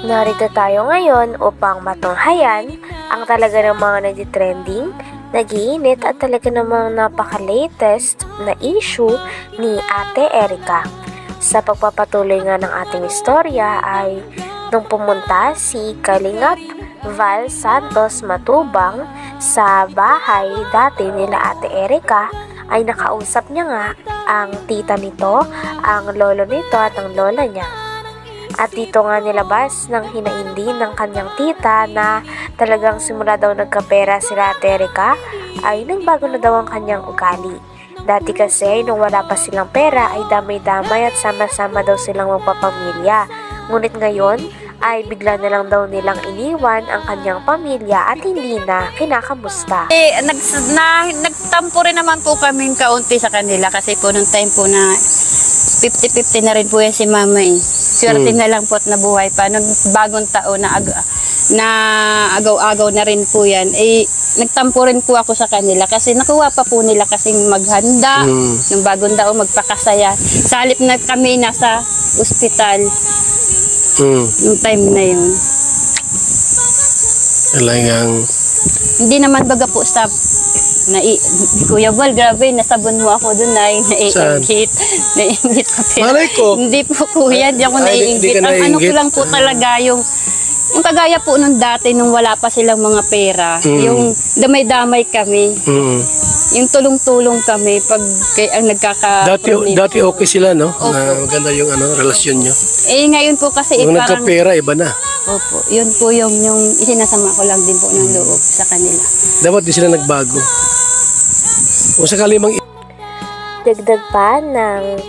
Narito tayo ngayon upang matunghayan ang talaga ng mga nagtitrending, nag-iinit at talaga namang napaka-latest na issue ni Ate Erica. Sa pagpapatuloy nga ng ating istorya ay nung pumunta si Kalingap Val Santos Matubang sa bahay dati nila Ate Erica, ay nakausap niya nga ang tita nito, ang lolo nito at ang lola niya. At dito nga nilabas ng hinaindi ng kanyang tita na talagang simula daw nagkapera sila Ate Erica ay nagbago na daw ang kanyang ugali. Dati kasi nung wala pa silang pera ay damay-damay at sama-sama daw silang magpapamilya. Ngunit ngayon ay bigla na lang daw nilang iniwan ang kanyang pamilya at hindi na kinakamusta. Nagtampo rin naman po kaming kaunti sa kanila kasi po nung time po na 50-50 na rin po yan si mama eh. Swerte na lang po at nabuhay pa. Nung bagong taon na agaw-agaw na rin po yan, eh, nagtampo rin po ako sa kanila kasi nakuha pa po nila kasing maghanda, nung bagong taon magpakasaya. Sa halip na kami nasa ospital, yung time na yun. Talagang hindi naman baga po sa Kuya Val, grabe, nasabon mo ako doon na naiingit. Naiingit pa pero. Malay ko. Hindi po kuya, hindi ako naiingit. Ang ano ko lang po talaga yung kagaya po nung dati nung wala pa silang mga pera. Yung damay-damay kami. Yung tulong-tulong kami pag ang Dati okay sila, no? Na maganda yung relasyon nyo. Eh ngayon po kasi nung parang nagkapera, iba na. Opo, yun po yung isinasama ko lang din po ng loob sa kanila. Dapat di sila nagbago. Kung sakali mang Dagdag pa ng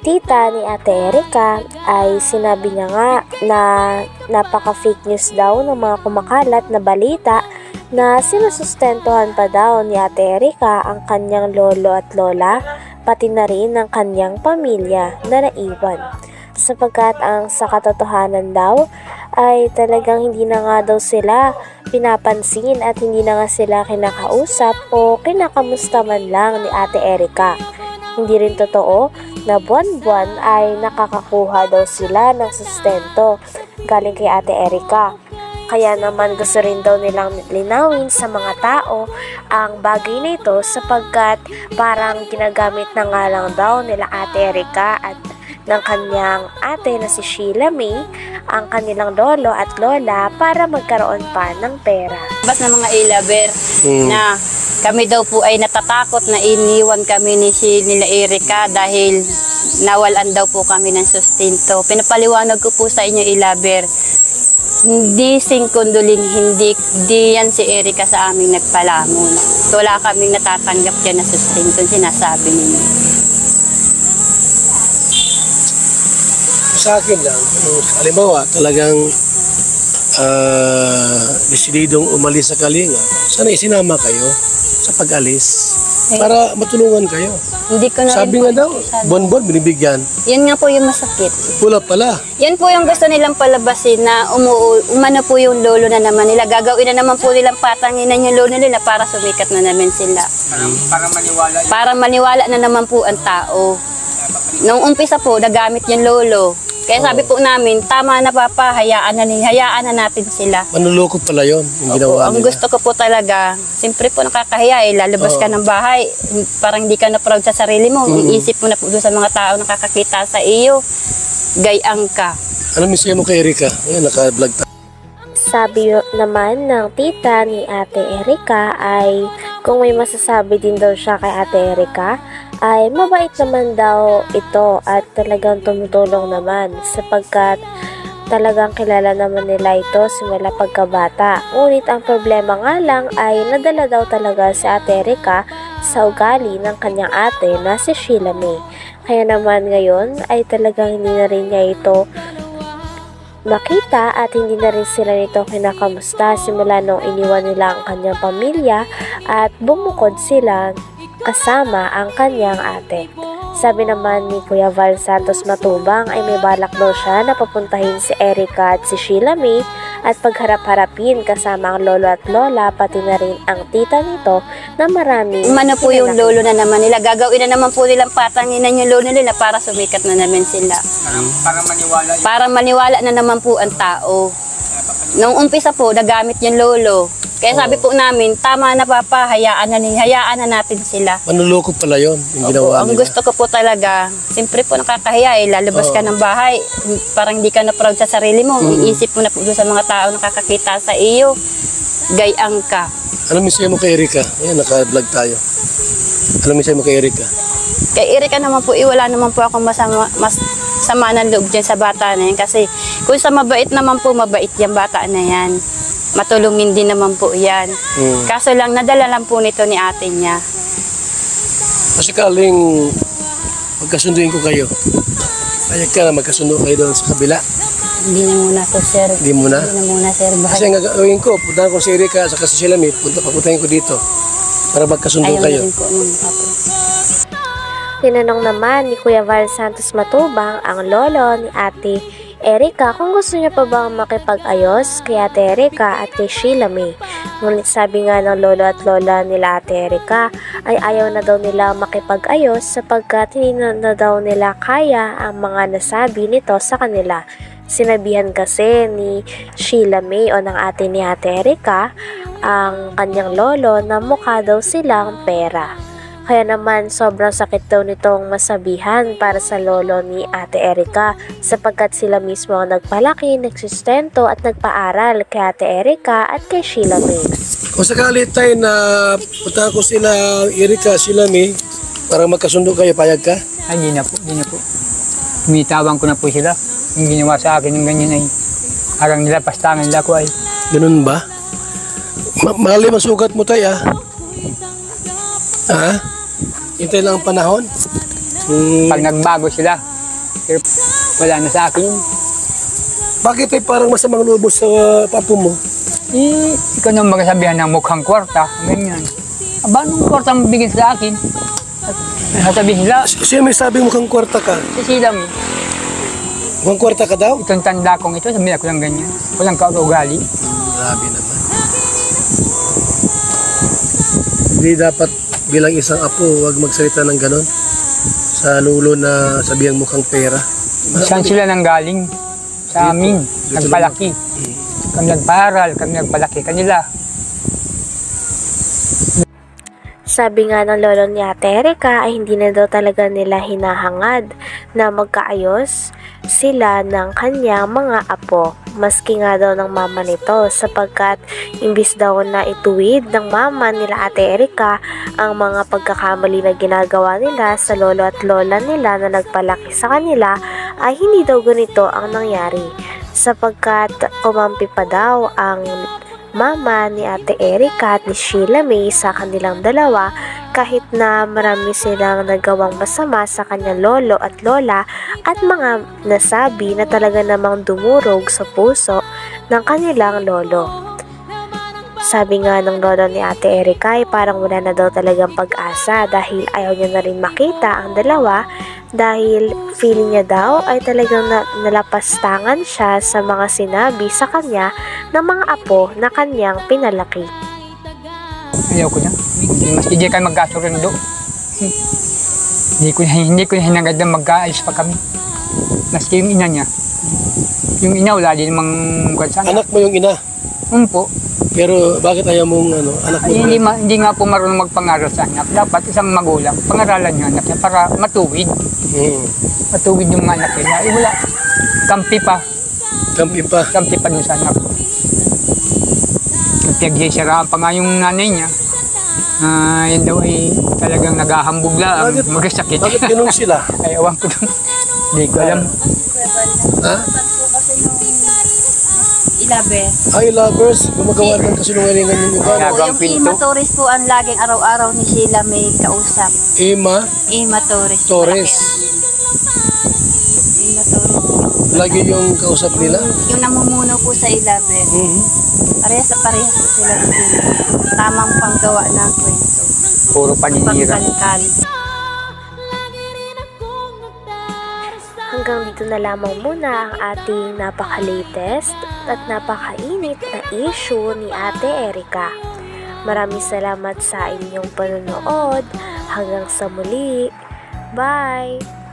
tita ni Ate Erica ay sinabi niya nga na napaka-fake news daw ng mga kumakalat na balita na sinusustentuhan pa daw ni Ate Erica ang kanyang lolo at lola, pati na rin ang kanyang pamilya na naiwan. Sapagkat ang sa katotohanan daw ay talagang hindi na nga daw sila pinapansin at hindi na nga sila kinakausap o kinakamusta man lang ni Ate Erica. Hindi rin totoo na buwan-buwan ay nakakakuha daw sila ng sustento galing kay Ate Erica. Kaya naman gusto rin daw nilang linawin sa mga tao ang bagay na ito sapagkat parang ginagamit na nga lang daw nila Ate Erica at ng kanyang ate na si Sheila May ang kanilang lolo at lola para magkaroon pa ng pera. Bas na mga ilaber na kami daw po ay natatakot na iniwan kami nila Erica dahil nawalan daw po kami ng sustento. Pinapaliwanag ko po sa inyo ilaber, hindi singkunduling, hindi yan si Erica sa aming nagpalamon. Wala kaming natatanggap yan na sustento, sinasabi ninyo. sa akin lang, halimbawa talagang desididong umalis sa Kalinga, sana isinama kayo sa pag-alis para matulungan kayo. Hindi ko na sabi nga daw, bon-bon binibigyan. Yan nga po yung masakit. Pula pala. Yan po yung gusto nilang palabasin na umano po yung lolo na naman nila. Gagawin na naman po nilang patanginan yung lolo nila para sumikat na naman sila. Para maniwala. Para maniwala na naman po ang tao. Nung umpisa po, nagamit yung lolo. Kaya sabi po namin, tama na papa, hayaan na natin sila. Manuloko pala yun, yung ginawa ang nila. gusto ko po talaga, siyempre po nakakahiya, lalabas ka ng bahay, parang hindi ka na proud sa sarili mo, iisip mo na po sa mga tao nakakakita sa iyo, gayang ka. Ano mismo mo kay Erica? Ayan, naka-vlog tayo. Sabi naman ng tita ni Ate Erica ay kung may masasabi din daw siya kay Ate Erica ay mabait naman daw ito at talagang tumutulong naman sapagkat talagang kilala naman nila ito simula pagkabata. Ngunit ang problema nga lang ay nadala daw talaga si Ate Erica sa ugali ng kanyang ate na si Sheila May. Kaya naman ngayon ay talagang hindi na rin niya ito makita at hindi na rin sila nito kinakamusta simula nung iniwan nila ang kanyang pamilya at bumukod sila kasama ang kanyang ate. Sabi naman ni Kuya Val Santos Matubang ay may balak daw siya na papuntahin si Erica at si Sheila May at pagharap-harapin kasama ang lolo at lola pati na rin ang tita nito na marami. Umano po yung lolo na naman nila. Gagawin na naman po nilang patanginan yung lolo nila para sumikat na naman sila. Para maniwala na naman po ang tao. Nung umpisa po, nagamit yung lolo. Kaya sabi po namin, tama na papa, hayaan na natin sila. Manluloko pala yon yung ginawa Ang nila. gusto ko po talaga, siyempre po nakakahiya lalabas ka ng bahay, parang hindi ka na proud sa sarili mo, iisip mo na po doon sa mga tao nakakakita sa iyo, gayang ka. Ano mensahe mo kay Erika? Ayan, naka-vlog tayo. Ano mensahe mo kay Erika? Kay Erika naman po, wala naman po akong sama ng loob dyan sa bata na yan. Kasi kung sa mabait naman po, mabait yung bata na yan. Matulungin din naman po yan. Kaso lang, nadala lang po nito ni ate niya. Kasi kaling magkasunduin ko kayo. Payag ka na magkasundo kayo doon sa kabila. Hindi na muna po, sir. Hindi muna? Hindi na muna, sir. Kasi ang gagawin ko, puntahan ko si Erika sa kasi sila papuntahin ko dito para magkasundo Ayaw kayo. na rin po nung apo. Tinanong naman ni Kuya Val Santos Matubang ang lolo ni Ate Erika kung gusto niya pa bang makipag-ayos kay Ate Erika at kay Sheila May. Ngunit sabi nga ng lolo at lola nila Ate Erika ay ayaw na daw nila makipag-ayos sapagkat hindi na daw nila kaya ang mga nasabi nito sa kanila. Sinabihan kasi ni Sheila May o ng ate ni Ate Erika ang kanyang lolo na mukha daw silang pera. Kaya naman sobrang sakit daw nitong masabihan para sa lolo ni Ate Erika sapagkat sila mismo ang nagpalaki, nagsustento at nagpaaral kay Ate Erika at kay Sheila May. Kung sakali tayo na puntahan ko sila Erika, Sheila May para magkasundo kayo, payag ka? Ay, hindi na po. Umitawan ko na po sila. Yung ginawa sa akin ng ganyan ay arang nila, pastangan nila ko ay. Ganun ba? Mali masugat mo tayo Hintay lang ang panahon. Pag nagbago sila, pero wala na sa akin. Bakit ay parang masamang lubos sa papo mo? Ikaw nang magsabihan ng mukhang kwarta, ganyan. Aba, anong kwarta ang bigyan sa akin? At sasabihin nila, Siya may sabi mukhang kwarta ka. si Silam, Mukhang kwarta ka daw? itong tanda kong ito, sabihin ako lang ganyan. Walang kaugali. Grabe naman. Hindi dapat bilang isang apo, huwag magsalita ng ganon. Sa lulo na sabihang mukhang pera. Saan sila nang galing? Sa amin, nagpalaki. Kami nagparal, kami nagpalaki kanila. Sabi nga ng lolo ni Ate Erika ay hindi na daw talaga nila hinahangad na magkaayos sila ng kanyang mga apo. Maski nga daw ng mama nito sapagkat imbis daw na ituwid ng mama nila Ate Erika ang mga pagkakamali na ginagawa nila sa lolo at lola nila na nagpalaki sa kanila ay hindi daw ganito ang nangyari sapagkat kumampi pa daw ang mama ni Ate Erika at ni Sheila May sa kanilang dalawa kahit na marami silang nagawang masama sa kanyang lolo at lola at mga nasabi na talaga namang dumurog sa puso ng kanilang lolo. Sabi nga ng lolo ni Ate Erika ay parang wala na daw talagang pag-asa dahil ayaw niya na rin makita ang dalawa dahil feeling niya daw ay talagang nalapastangan siya sa mga sinabi sa kanya ng mga apo na kanyang pinalaki. Ayaw ko na. Mas hindi kayo magkasurundo. Hindi ko na hinagad na magkaalis pa kami. Maski yung ina niya. Yung ina wala din namang sana. Anak mo yung ina. Po. Pero bakit ayaw mong anak mo? Ay, hindi nga po marunong magpangaral sa anak. Dapat isang magulang, pangaralan niya anak niya para matuwid. Matuwid yung anak niya. Ay wala. Kampi pa. Kampi pa dun sa anak ko. Pinagsisiraan pa nga yung nanay niya. Yan daw ay talagang naghahambog lang. Magasakit. Bakit ganun sila? Ay awan ko dun. Hindi ko alam. Ha? Ilabe. Ay, lovers, gumagawa ng kasinungalingan yung iba. Ginagawang Yung pinto. Ima Torres po ang laging araw-araw ni Sheila may kausap. Ima Ima Torres. Torres. Ima Torres. Lagi yung kausap nila. Yung namumuno po sa Ilabe. Parehas po sila ng Sheila. Tamang panggawa ng kwento. Puro paninira. Pagkalikali. hanggang dito na lamang muna ang ating napaka-latest at napakainit na issue ni Ate Erica. Maraming salamat sa inyong panonood. Hanggang sa muli. Bye!